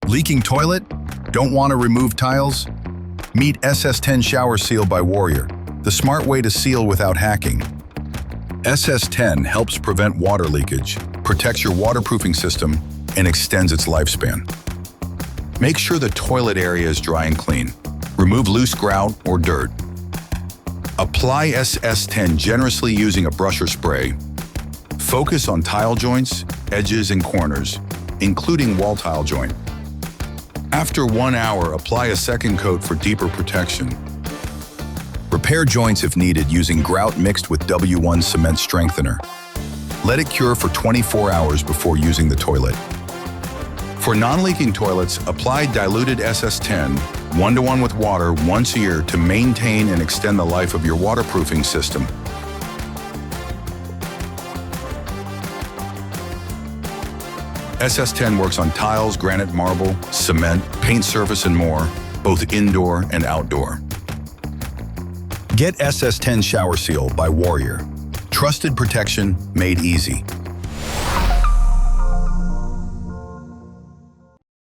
Leaking toilet? Don't want to remove tiles? Meet SS-10 Shower Seal by Warrior, the smart way to seal without hacking. SS-10 helps prevent water leakage, protects your waterproofing system, and extends its lifespan. Make sure the toilet area is dry and clean. Remove loose grout or dirt. Apply SS-10 generously using a brush or spray. Focus on tile joints, edges, and corners, including wall tile joint. After 1 hour, apply a second coat for deeper protection. Repair joints if needed using grout mixed with W1 cement strengthener. Let it cure for 24 hours before using the toilet. For non-leaking toilets, apply diluted SS-10 1-to-1 with water once a year to maintain and extend the life of your waterproofing system. SS-10 works on tiles, granite, marble, cement, paint surface, and more, both indoor and outdoor. Get SS-10 Shower Seal by Warrior. Trusted protection made easy.